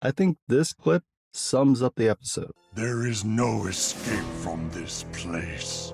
I think this clip sums up the episode. There is no escape from this place.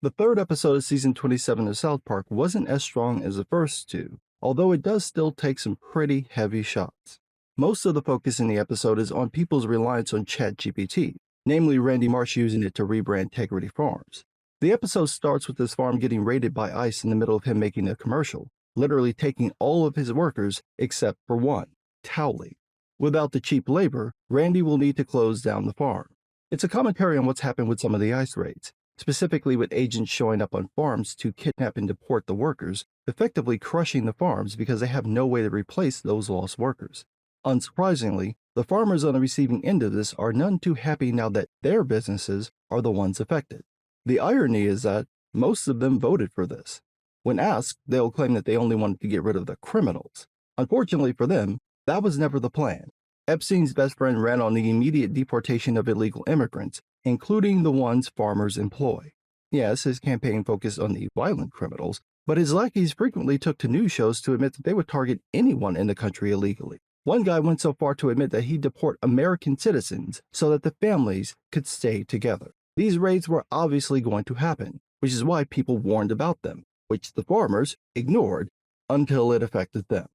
The third episode of season 27 of South Park wasn't as strong as the first two, although it does still take some pretty heavy shots. Most of the focus in the episode is on people's reliance on ChatGPT, namely Randy Marsh using it to rebrand Tegridy Farms. The episode starts with his farm getting raided by ICE in the middle of him making a commercial, literally taking all of his workers except for one, Towley. Without the cheap labor, Randy will need to close down the farm. It's a commentary on what's happened with some of the ICE raids, specifically with agents showing up on farms to kidnap and deport the workers, effectively crushing the farms because they have no way to replace those lost workers. Unsurprisingly, the farmers on the receiving end of this are none too happy now that their businesses are the ones affected. The irony is that most of them voted for this. When asked, they'll claim that they only wanted to get rid of the criminals. Unfortunately for them, that was never the plan. Epstein's best friend ran on the immediate deportation of illegal immigrants, including the ones farmers employ. Yes, his campaign focused on the violent criminals, but his lackeys frequently took to news shows to admit that they would target anyone in the country illegally. One guy went so far to admit that he'd deport American citizens so that the families could stay together. These raids were obviously going to happen, which is why people warned about them, which the farmers ignored until it affected them.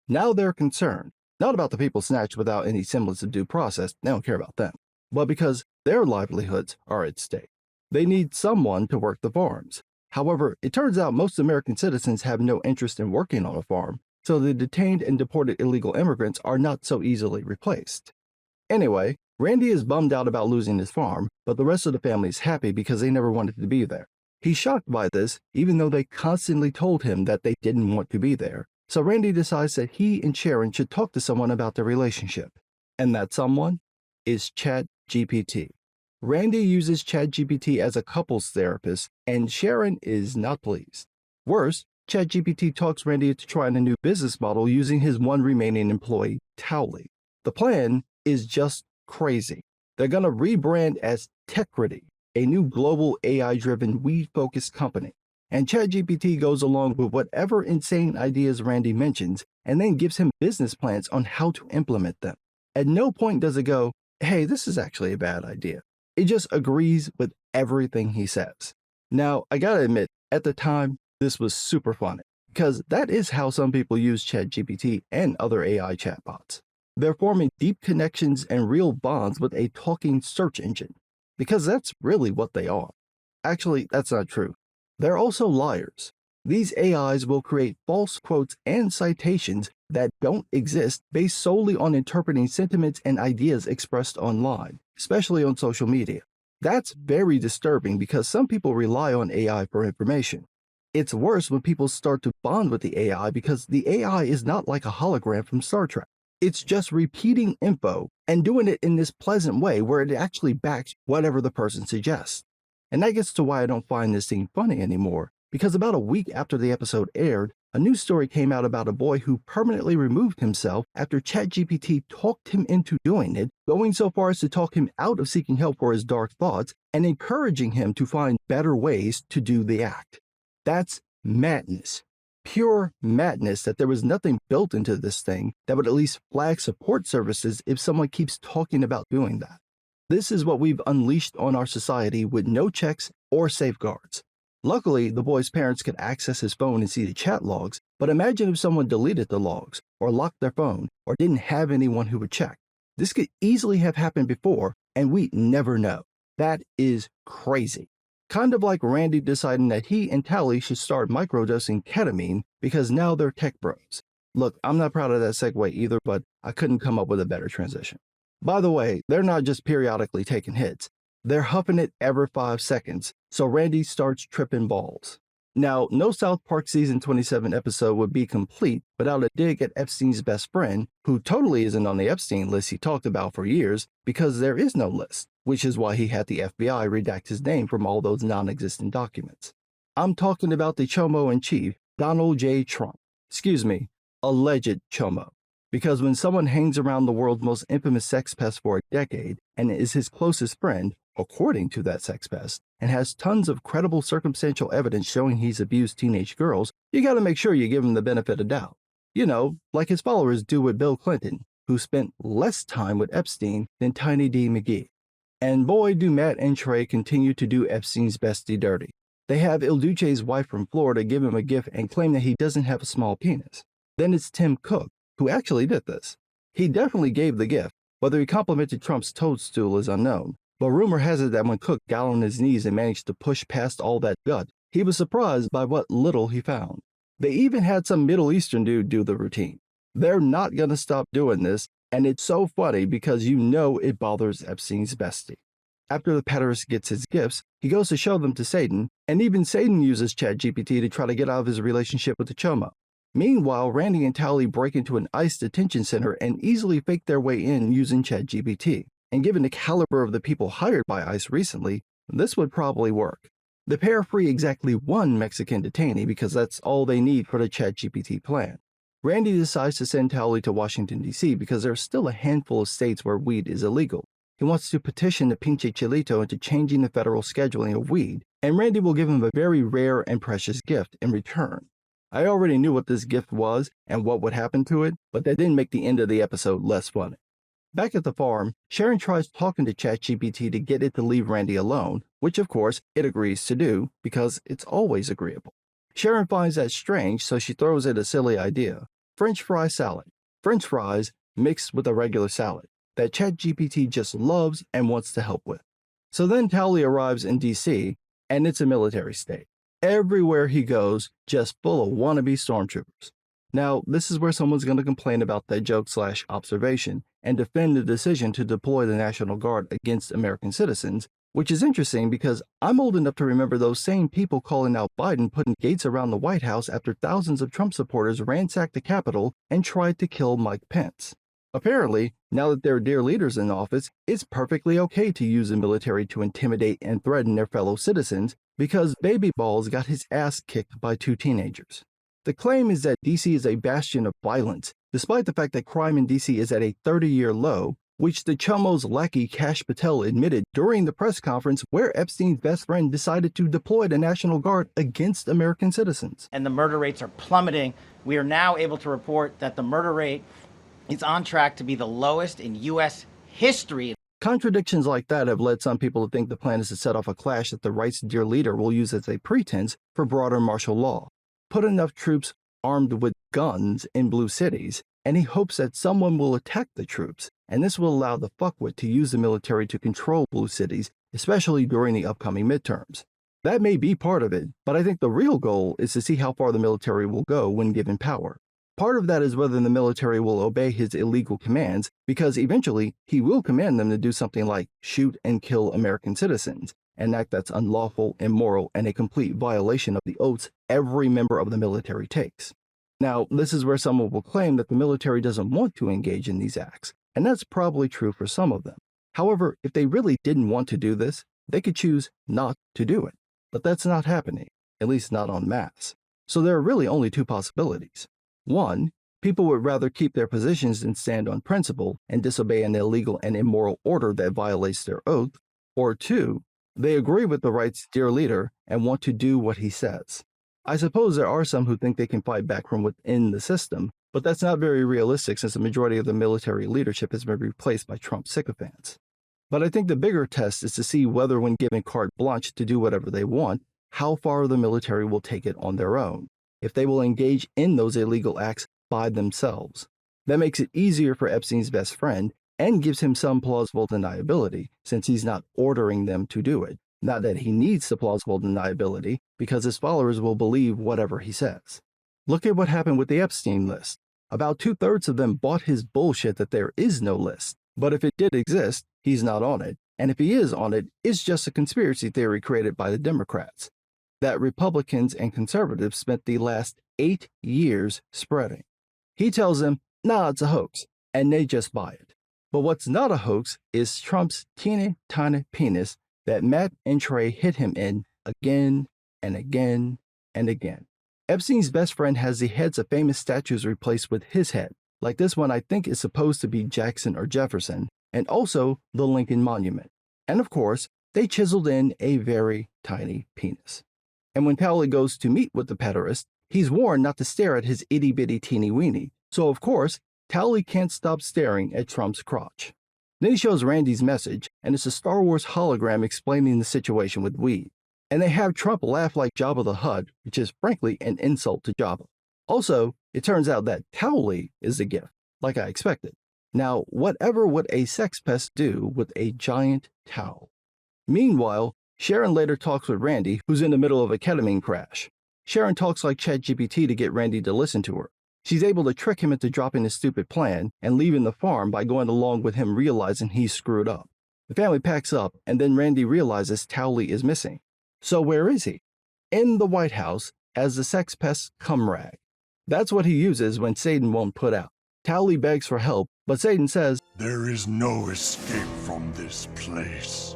Now they're concerned, not about the people snatched without any semblance of due process, they don't care about them, but because their livelihoods are at stake. They need someone to work the farms. However, it turns out most American citizens have no interest in working on a farm, so the detained and deported illegal immigrants are not so easily replaced. Anyway, Randy is bummed out about losing his farm, but the rest of the family is happy because they never wanted to be there. He's shocked by this, even though they constantly told him that they didn't want to be there. So Randy decides that he and Sharon should talk to someone about their relationship. And that someone is ChatGPT. Randy uses ChatGPT as a couples therapist, and Sharon is not pleased. Worse, ChatGPT talks Randy into trying a new business model using his one remaining employee, Towley. The plan is just crazy. They're going to rebrand as Tegridy, a new global AI-driven weed-focused company. And ChatGPT goes along with whatever insane ideas Randy mentions and then gives him business plans on how to implement them. At no point does it go, hey, this is actually a bad idea. It just agrees with everything he says. Now, I gotta admit, at the time, this was super funny, because that is how some people use ChatGPT and other AI chatbots. They're forming deep connections and real bonds with a talking search engine, because that's really what they are. Actually, that's not true. They're also liars. These AIs will create false quotes and citations that don't exist based solely on interpreting sentiments and ideas expressed online, especially on social media. That's very disturbing because some people rely on AI for information. It's worse when people start to bond with the AI because the AI is not like a hologram from Star Trek. It's just repeating info and doing it in this pleasant way where it actually backs whatever the person suggests. And that gets to why I don't find this scene funny anymore, because about a week after the episode aired, a news story came out about a boy who permanently removed himself after ChatGPT talked him into doing it, going so far as to talk him out of seeking help for his dark thoughts and encouraging him to find better ways to do the act. That's madness. Pure madness that there was nothing built into this thing that would at least flag support services if someone keeps talking about doing that. This is what we've unleashed on our society with no checks or safeguards. Luckily, the boy's parents could access his phone and see the chat logs, but imagine if someone deleted the logs, or locked their phone, or didn't have anyone who would check. This could easily have happened before, and we never know. That is crazy. Kind of like Randy deciding that he and Tally should start microdosing ketamine because now they're tech bros. Look, I'm not proud of that segue either, but I couldn't come up with a better transition. By the way, they're not just periodically taking hits. They're huffing it every 5 seconds, so Randy starts tripping balls. Now, no South Park Season 27 episode would be complete without a dig at Epstein's best friend, who totally isn't on the Epstein list he talked about for years because there is no list, which is why he had the FBI redact his name from all those non-existent documents. I'm talking about the Chomo-in-Chief, Donald J. Trump. Excuse me, alleged Chomo. Because when someone hangs around the world's most infamous sex pest for a decade and is his closest friend, according to that sex pest, and has tons of credible circumstantial evidence showing he's abused teenage girls, you gotta make sure you give him the benefit of doubt. You know, like his followers do with Bill Clinton, who spent less time with Epstein than Tiny D McGee. And boy, do Matt and Trey continue to do Epstein's bestie dirty. They have Il Duce's wife from Florida give him a gift and claim that he doesn't have a small penis. Then it's Tim Cook, who actually did this. He definitely gave the gift. Whether he complimented Trump's toadstool is unknown, but rumor has it that when Cook got on his knees and managed to push past all that gut, he was surprised by what little he found. They even had some Middle Eastern dude do the routine. They're not gonna stop doing this, and it's so funny because you know it bothers Epstein's bestie. After the pederast gets his gifts, he goes to show them to Satan, and even Satan uses ChatGPT to try to get out of his relationship with the Chomo. Meanwhile, Randy and Tally break into an ICE detention center and easily fake their way in using ChatGPT. And given the caliber of the people hired by ICE recently, this would probably work. The pair free exactly one Mexican detainee because that's all they need for the ChatGPT plan. Randy decides to send Tally to Washington, D.C. because there's still a handful of states where weed is illegal. He wants to petition the Pinche Chilito into changing the federal scheduling of weed, and Randy will give him a very rare and precious gift in return. I already knew what this gift was and what would happen to it, but that didn't make the end of the episode less funny. Back at the farm, Sharon tries talking to ChatGPT to get it to leave Randy alone, which of course it agrees to do because it's always agreeable. Sharon finds that strange, so she throws it a silly idea. French fry salad. French fries mixed with a regular salad that ChatGPT just loves and wants to help with. So then Tally arrives in DC, and it's a military state. Everywhere he goes, just full of wannabe stormtroopers. Now, this is where someone's going to complain about that joke/observation and defend the decision to deploy the National Guard against American citizens, which is interesting because I'm old enough to remember those same people calling out Biden putting gates around the White House after thousands of Trump supporters ransacked the Capitol and tried to kill Mike Pence. Apparently, now that their dear leader's in office, it's perfectly okay to use the military to intimidate and threaten their fellow citizens because Baby Balls got his ass kicked by 2 teenagers. The claim is that DC is a bastion of violence, despite the fact that crime in DC is at a 30-year low, which the Chomo's lackey Kash Patel admitted during the press conference where Epstein's best friend decided to deploy the National Guard against American citizens. And the murder rates are plummeting. We are now able to report that the murder rate is on track to be the lowest in U.S. history. Contradictions like that have led some people to think the plan is to set off a clash that the right's dear leader will use as a pretense for broader martial law. Put enough troops armed with guns in blue cities, and he hopes that someone will attack the troops, and this will allow the fuckwit to use the military to control blue cities, especially during the upcoming midterms. That may be part of it, but I think the real goal is to see how far the military will go when given power. Part of that is whether the military will obey his illegal commands, because eventually he will command them to do something like shoot and kill American citizens, an act that's unlawful, immoral, and a complete violation of the oaths every member of the military takes. Now, this is where someone will claim that the military doesn't want to engage in these acts, and that's probably true for some of them. However, if they really didn't want to do this, they could choose not to do it. But that's not happening, at least not en masse. So there are really only 2 possibilities. 1, people would rather keep their positions than stand on principle and disobey an illegal and immoral order that violates their oath. Or 2, they agree with the right's dear leader and want to do what he says. I suppose there are some who think they can fight back from within the system, but that's not very realistic since the majority of the military leadership has been replaced by Trump sycophants. But I think the bigger test is to see whether when given carte blanche to do whatever they want, how far the military will take it on their own, if they will engage in those illegal acts by themselves. That makes it easier for Epstein's best friend and gives him some plausible deniability since he's not ordering them to do it. Not that he needs the plausible deniability because his followers will believe whatever he says. Look at what happened with the Epstein list. About 2/3 of them bought his bullshit that there is no list. But if it did exist, he's not on it. And if he is on it, it's just a conspiracy theory created by the Democrats that Republicans and conservatives spent the last 8 years spreading. He tells them, nah, it's a hoax, and they just buy it. But what's not a hoax is Trump's teeny tiny penis that Matt and Trey hit him in again and again and again. Epstein's best friend has the heads of famous statues replaced with his head, Like this one I think is supposed to be Jackson or Jefferson, and also the Lincoln Monument. And of course, they chiseled in a very tiny penis. And when Towley goes to meet with the pederast, he's warned not to stare at his itty-bitty teeny-weeny, so of course, Towley can't stop staring at Trump's crotch. Then he shows Randy's message, and it's a Star Wars hologram explaining the situation with weed. And they have Trump laugh like Jabba the Hutt, which is frankly an insult to Jabba. Also, it turns out that Towley is the gift, like I expected. Now, whatever would a sex pest do with a giant towel? Meanwhile, Sharon later talks with Randy, who's in the middle of a ketamine crash. Sharon talks like ChatGPT to get Randy to listen to her. She's able to trick him into dropping his stupid plan and leaving the farm by going along with him realizing he's screwed up. The family packs up, and then Randy realizes Towley is missing. So where is he? In the White House as the sex pest cum rag. That's what he uses when Satan won't put out. Towley begs for help, but Satan says, There is no escape from this place.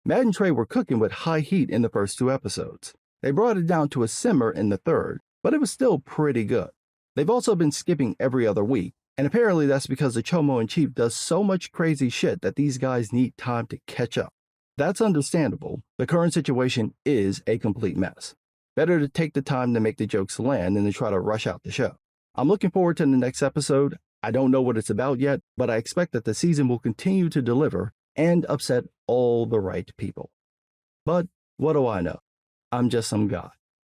Matt and Trey were cooking with high heat in the first 2 episodes. They brought it down to a simmer in the third, but it was still pretty good. They've also been skipping every other week, and apparently that's because the Chomo-in-Chief does so much crazy shit that these guys need time to catch up. That's understandable. The current situation is a complete mess. Better to take the time to make the jokes land than to try to rush out the show. I'm looking forward to the next episode. I don't know what it's about yet, but I expect that the season will continue to deliver and upset all the right people. But what do I know? I'm just some guy.